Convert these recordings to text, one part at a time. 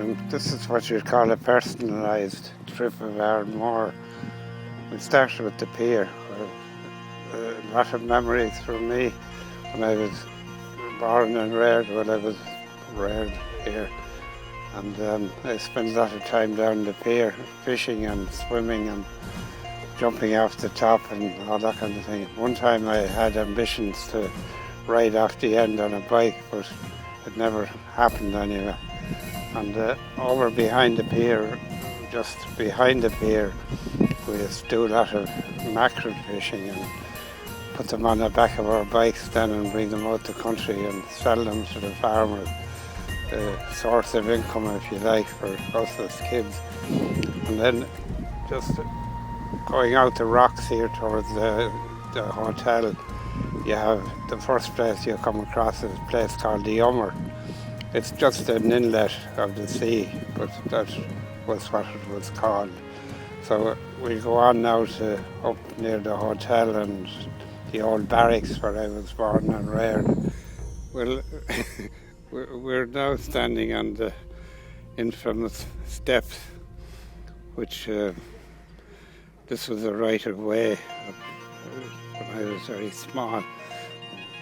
This is what you'd call a personalised trip of Ardmore. We started with the Pier. A lot of memories for me when I was born and reared, when I was reared here. And I spent a lot of time down the Pier, fishing and swimming and jumping off the top and all that kind of thing. One time I had ambitions to ride off the end on a bike, but it never happened anyway. And over behind the Pier, just behind the Pier, we used to do a lot of mackerel fishing and put them on the back of our bikes then and bring them out the country and sell them to the farmers. A source of income, if you like, for us as kids. And then just going out the rocks here towards the hotel, you have the first place you come across is a place called the Umair. It's just an inlet of the sea, but that was what it was called. So we go on now to up near the hotel and the Old Barracks where I was born and reared. Well, we're now standing on the infamous steps, which this was a right of way. When I was very small,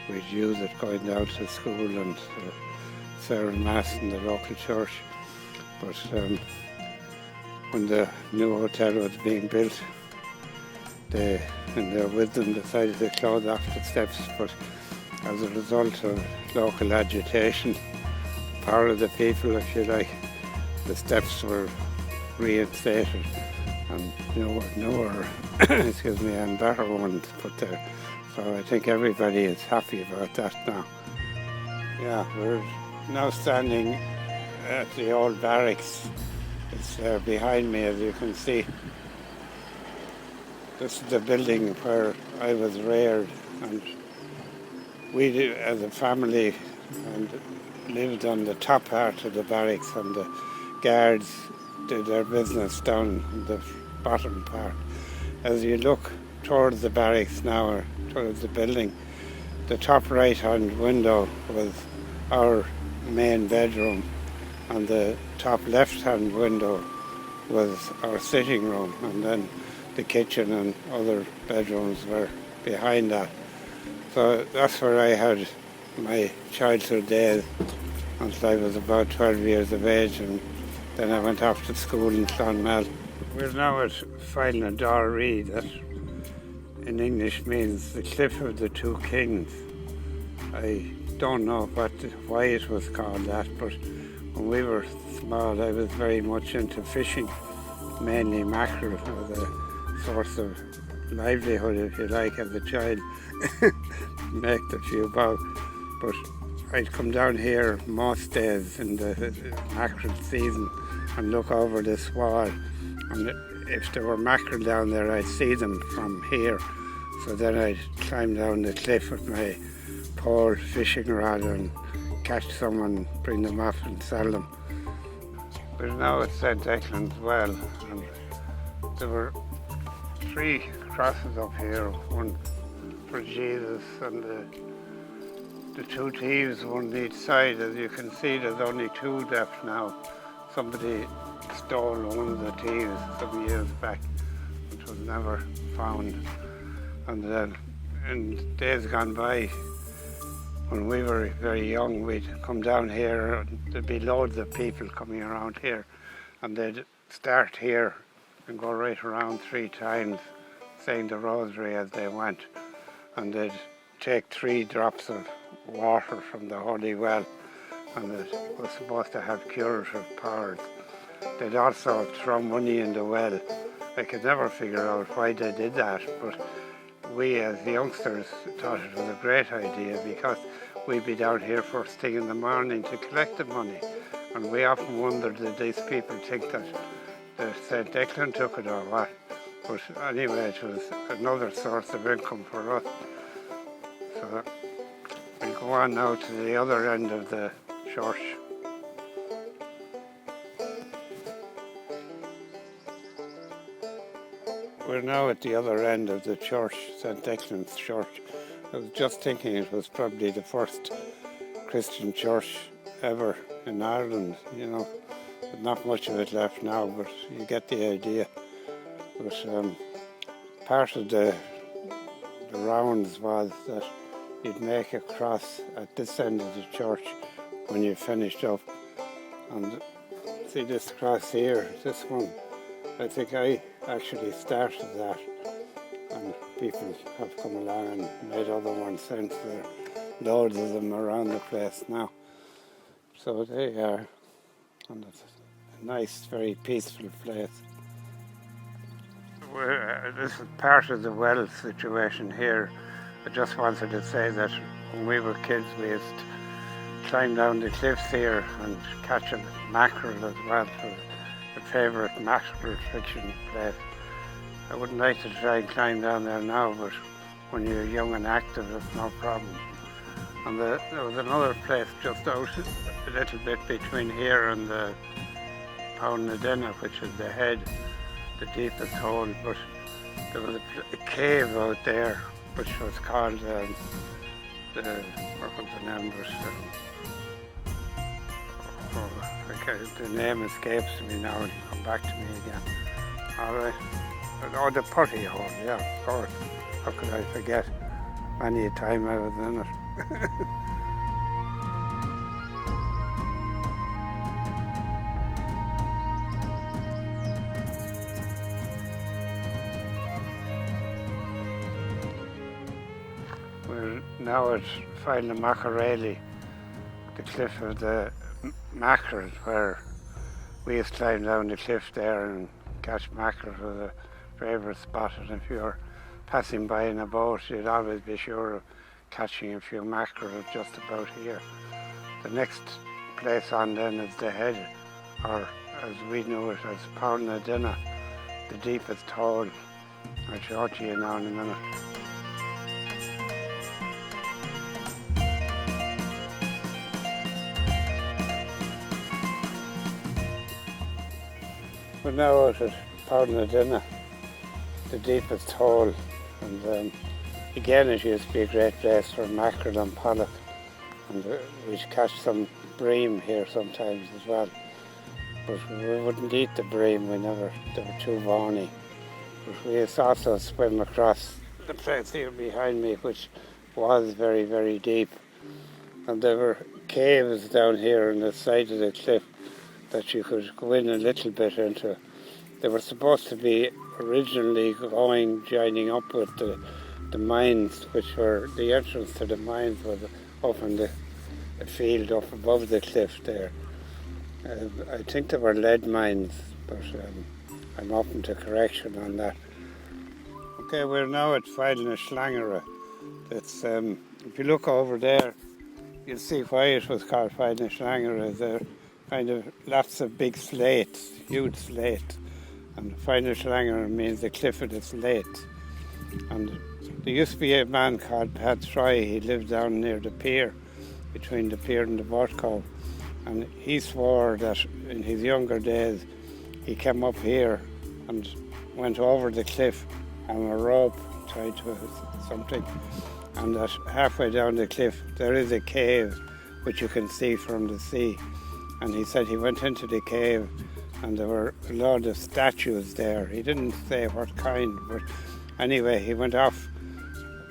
we'd use it going down to school and serve mass in the local church. But when the new hotel was being built, they, in their wisdom, decided to close off the steps. But as a result of local agitation, power of the people, if you like, the steps were reinstated and newer and better ones put there. So I think everybody is happy about that now. Yeah, we're now standing at the Old Barracks. It's behind me, as you can see. This is the building where I was reared, and we, as a family, and lived on the top part of the barracks, and the guards did their business down in the bottom part. As you look towards the barracks now, or towards the building, the top right-hand window was our main bedroom, and the top left-hand window was our sitting room, and then the kitchen and other bedrooms were behind that. So that's where I had my childhood days until I was about 12 years of age, and then I went off to school in Slangaire. We're now at final Dha Ri, that in English means the Cliff of the Two Kings. I don't know why it was called that, but when we were small I was very much into fishing, mainly mackerel, as a source of livelihood, if you like, as a child. Make a few bob. But I'd come down here most days in the mackerel season and look over this wall, and if there were mackerel down there I'd see them from here. So then I'd climb down the cliff with my pole fishing rod and catch some and bring them off and sell them. We're now at St. Declan's well, and there were 3 crosses up here, one for Jesus and the 2 thieves, one on each side. As you can see, there's only 2 left now. Somebody stole one of the thieves some years back, which was never found. And then in days gone by, when we were very young, we'd come down here and there'd be loads of people coming around here, and they'd start here and go right around 3 times, saying the rosary as they went, and they'd take 3 drops of water from the holy well, and it was supposed to have curative powers. They'd also throw money in the well. I could never figure out why they did that, but we as youngsters thought it was a great idea because we'd be down here first thing in the morning to collect the money, and we often wondered, did these people think that St. Declan took it or what? But anyway, it was another source of income for us. So we go on now to the other end of the church. We're now at the other end of the church, St. Declan's Church. I was just thinking it was probably the first Christian church ever in Ireland, Not much of it left now, but you get the idea. But part of the rounds was that you'd make a cross at this end of the church when you finished up. And see this cross here, this one, I think I actually started that, and people have come along and made other ones since. There are loads of them around the place now. So they are, and it's a nice, very peaceful place. This is part of the well situation here. I just wanted to say that when we were kids, we used to climb down the cliffs here and catch a mackerel as well. It was a favourite mackerel fishing place. I wouldn't like to try and climb down there now, but when you're young and active, it's no problem. And there was another place just out a little bit between here and the Pound na Dinner, which is the head, the deepest hole, but there was a cave out there which was called what was the name? The name escapes me now, it'll come back to me again. Alright. Oh, the putty hole, yeah, of course. How could I forget? Many a time I was in it. We're now at Final Macaraillai, the cliff of the mackerel, where we used to climb down the cliff there and catch mackerel. It was a favourite spot, and if you were passing by in a boat, you'd always be sure of catching a few mackerel just about here. The next place on then is the head, or as we know it as Pound na Dinner, the deepest hole. I'll show it to you now in a minute. We're now out at Pound na Dinner, the deepest hole, and again it used to be a great place for mackerel and pollock, and we'd catch some bream here sometimes as well, but we wouldn't eat the bream, they were too bony. But we used to also swim across the place here behind me, which was very, very deep, and there were caves down here on the side of the cliff that you could go in a little bit into. They were supposed to be originally joining up with the mines, which were, the entrance to the mines was up in the field up above the cliff there. I think they were lead mines, but I'm open to correction on that. Okay, we're now at Slangaire. It's if you look over there, you'll see why it was called Slangaire. There kind of lots of big slates, huge slates, and Slangaire means the cliff of the slate. And there used to be a man called Dha Ri. He lived down near the Pier, between the Pier and the boat cove, and he swore that in his younger days he came up here and went over the cliff on a rope tied to something, and that halfway down the cliff there is a cave which you can see from the sea. And he said he went into the cave and there were a lot of statues there. He didn't say what kind, but anyway, he went off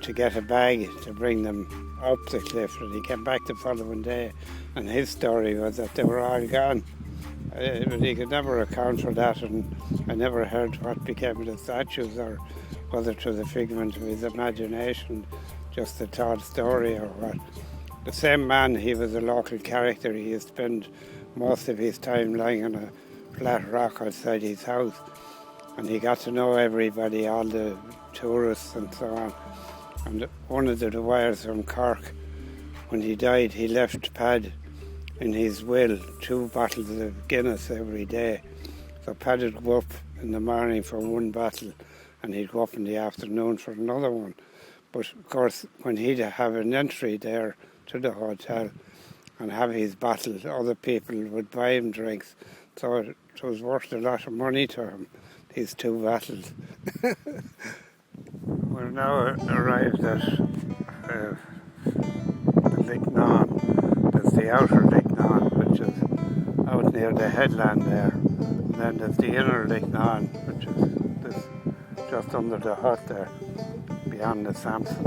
to get a bag to bring them up the cliff, and he came back the following day, and his story was that they were all gone. But he could never account for that, and I never heard what became of the statues, or whether it was a figment of his imagination, just a told story or what. The same man, he was a local character. He used to spend most of his time lying on a flat rock outside his house, and he got to know everybody, all the tourists and so on. And one of the wires from Cork, when he died, he left Pad in his will 2 bottles of Guinness every day. So Pad would go up in the morning for 1 bottle, and he'd go up in the afternoon for another one. But of course, when he'd have an entry there to the hotel and have his bottle, other people would buy him drinks, so it was worth a lot of money to him, these 2 bottles. We're now arrived at the Nain. That's the outer Nain, which is out near the headland there. And then there's the inner Nain, which is this, just under the hut there, beyond the Samson.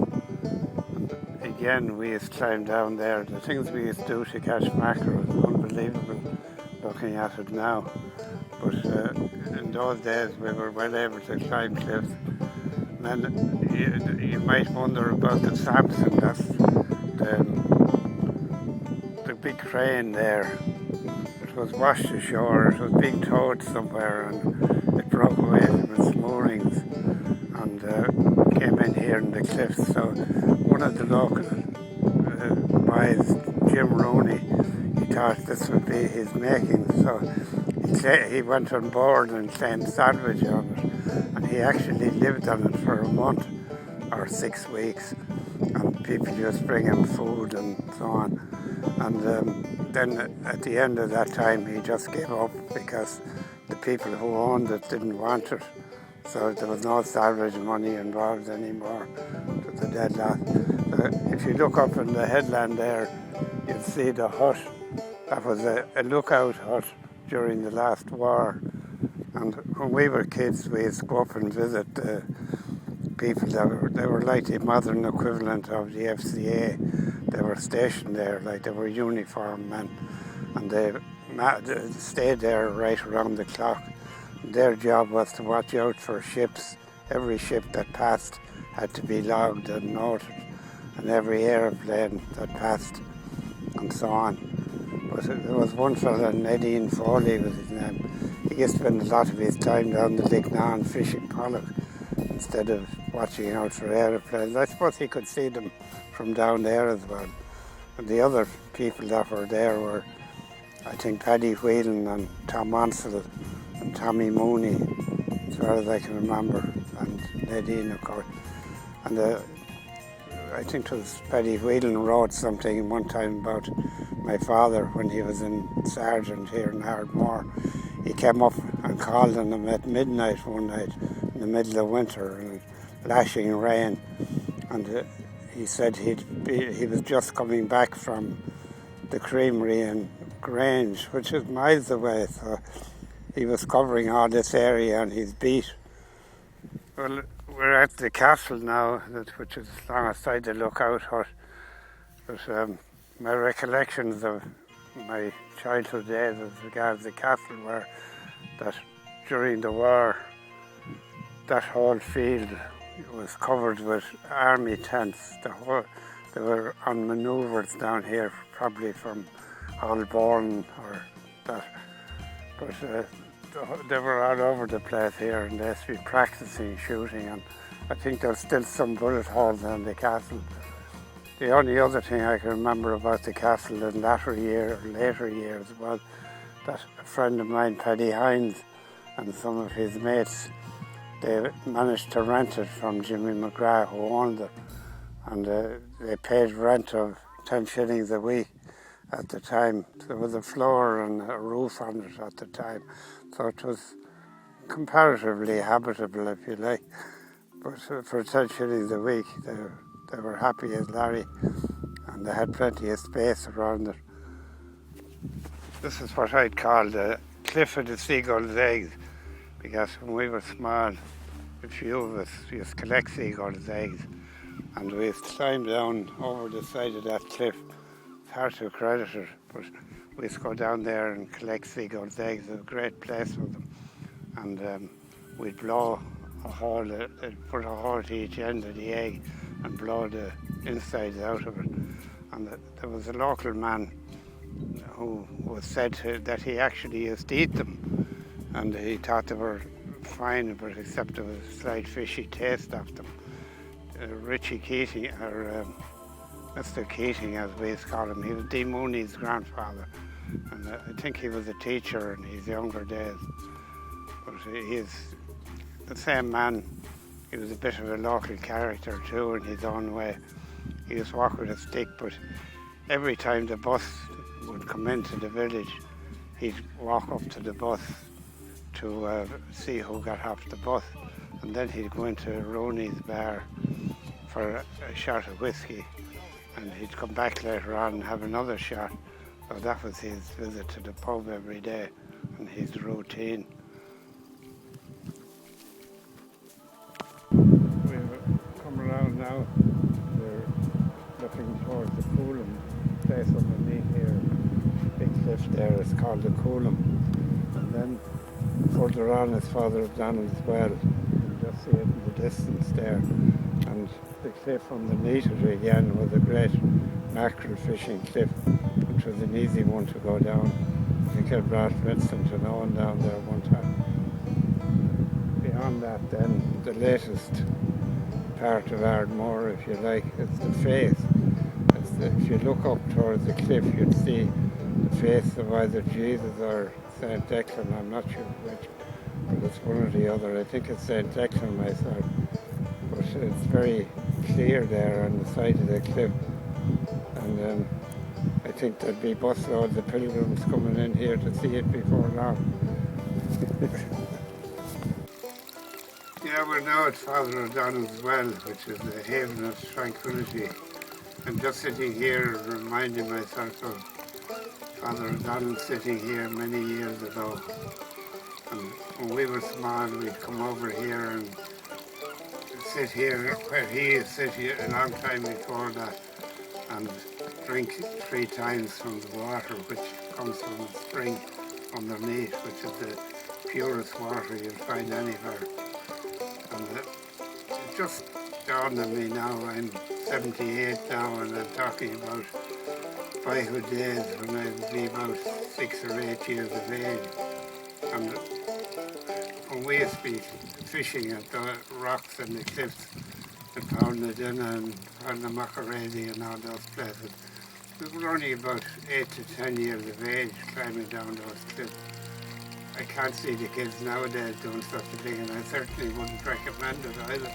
And again, we used to climb down there. The things we used to do to catch mackerel is unbelievable looking at it now. But in those days we were well able to climb cliffs. And then you might wonder about the Samson. That's the big crane there. It was washed ashore. It was being towed somewhere, and it broke away from its moorings and came in here in the cliffs. So one of the local boys, Jim Rooney, he thought this would be his making. So he went on board and claimed salvage on it, and he actually lived on it for a month or 6 weeks, and people just bring him food and so on. And then at the end of that time he just gave up because the people who owned it didn't want it, so there was no salvage money involved anymore. It was a dead lot. If you look up in the headland there, you'll see the hut. That was a lookout hut during the last war, and when we were kids we used to go up and visit the people they were like the modern equivalent of the FCA. They were stationed there, like they were uniformed men, and they stayed there right around the clock. Their job was to watch out for ships. Every ship that passed had to be logged and noted, and every aeroplane that passed, and so on. But there was one fellow, Nain Foley was his name. He used to spend a lot of his time down the Declan fishing pollock instead of watching out for aeroplanes. I suppose he could see them from down there as well. And the other people that were there were, I think, Paddy Whelan and Tom Ansell and Tommy Mooney, as far as I can remember, and Nadine, of course. And I think it was Paddy Whelan wrote something one time about my father when he was in Sergeant here in Ardmore. He came up and called on him at midnight one night in the middle of winter and lashing rain, and he said he was just coming back from the creamery in Grange, which is miles away, so he was covering all this area on his beat. Well, we're at the castle now, which is alongside the lookout hut. But my recollections of my childhood days as regards the castle were that during the war, that whole field was covered with army tents. They were on manoeuvres down here, probably from Old Barracks or that. But they were all over the place here, and they used to be practicing shooting, and I think there's still some bullet holes in the castle. The only other thing I can remember about the castle in later years was that a friend of mine, Paddy Hines, and some of his mates, they managed to rent it from Jimmy McGrath, who owned it, and they paid rent of 10 shillings a week at the time. There was a floor and a roof on it at the time, so it was comparatively habitable, if you like. But for 10 shillings a week, they were happy as Larry, and they had plenty of space around it. This is what I'd call the cliff of the seagull's eggs, because when we were small, a few of us used to collect seagull's eggs, and we used to climb down over the side of that cliff. It's hard to credit it, but we used to go down there and collect seagull's eggs. It was a great place for them, and we'd blow a hole, put a hole to each end of the egg and blow the insides out of it. And there was a local man who was said that he actually used to eat them, and he thought they were fine, but except there was a slight fishy taste of them. Richie Keating, or Mr. Keating as we used to call him, he was Dee Mooney's grandfather, and I think he was a teacher in his younger days. But he's the same man. He was a bit of a local character too in his own way. He used to walk with a stick, but every time the bus would come into the village, he'd walk up to the bus to see who got off the bus, and then he'd go into Rooney's bar for a shot of whiskey, and he'd come back later on and have another shot. So that was his visit to the pub every day and his routine. We've come around now. We're looking towards the Culaim place underneath here. Big cliff there, it's called the Culaim. And then further on is Father O'Donnell's well. You can just see it in the distance there. And the cliff underneath it again was a great mackerel fishing cliff, which was an easy one to go down. I think I brought Vincent and Owen down there one time. Beyond that then, the latest part of Ardmore, if you like, is the face. If you look up towards the cliff, you'd see the face of either Jesus or St. Declan, I'm not sure which, but it's one or the other. I think it's St. Declan myself, but it's very clear there on the side of the cliff. And I think there'd be busloads of pilgrims coming in here to see it before long. Yeah, we're now at Father O'Donnell's well, which is the haven of tranquility. I'm just sitting here reminding myself of Father O'Donnell sitting here many years ago. And when we were small, we'd come over here and sit here where he is sitting a long time before that and drink 3 times from the water which comes from the spring underneath, which is the purest water you'll find anywhere. And it just dawned on me now, I'm 78 now and I'm talking about boyhood days when I would be about 6 or 8 years of age. And when we used to be fishing at the rocks and the cliffs in Duine and the Macaraillai and all those places, we were only about 8 to 10 years of age climbing down those cliffs. I can't see the kids nowadays doing such a thing, and I certainly wouldn't recommend it either.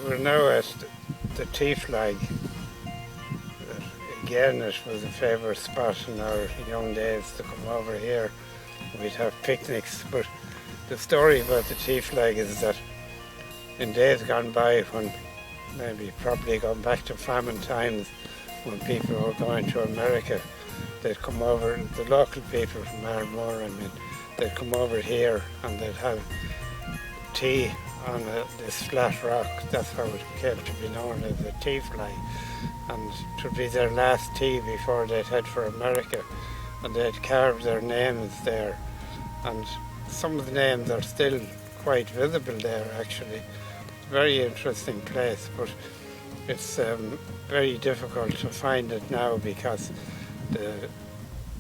We're now at the Tea Flag. Again, it was a favourite spot in our young days to come over here. We'd have picnics, but the story about the Tea Flag is that in days gone by, when maybe probably gone back to famine times, when people were going to America, they'd come over, the local people from Ardmore, I mean, they'd come over here and they'd have tea on this flat rock. That's how it came to be known as the Tea Flag. And it would be their last tea before they'd head for America. And they'd carve their names there. And some of the names are still quite visible there, actually. Very interesting place, but it's very difficult to find it now because the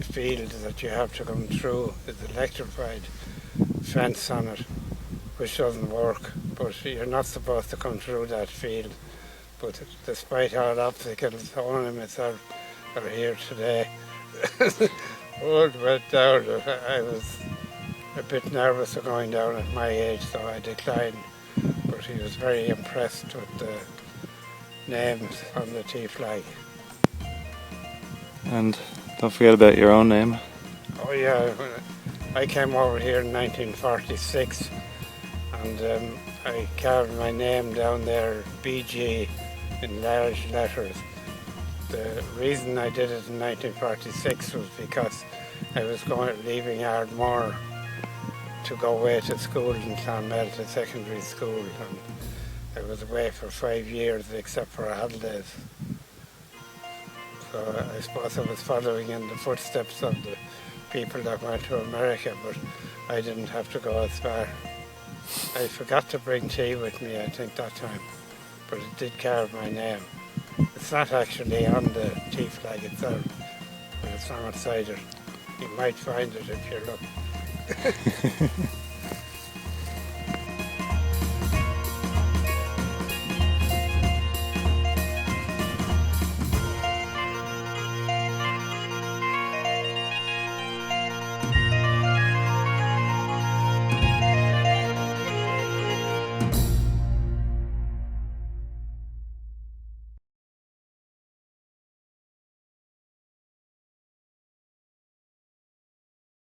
field that you have to come through is electrified fence on it, which doesn't work, but you're not supposed to come through that field. But despite all obstacles, Owen and myself are here today. Old went down. I was a bit nervous of going down at my age, so I declined. But he was very impressed with the names on the Tea Flag. And don't forget about your own name. Oh yeah, I came over here in 1946 and I carved my name down there, BG, in large letters. The reason I did it in 1946 was because I was leaving Ardmore to go away to school in Culaim, to secondary school, and I was away for 5 years except for holidays. So I suppose I was following in the footsteps of the people that went to America, but I didn't have to go as far. I forgot to bring tea with me, I think, that time, but it did carve my name. It's not actually on the Tea Flag itself, but it's on outside it. You might find it if you look.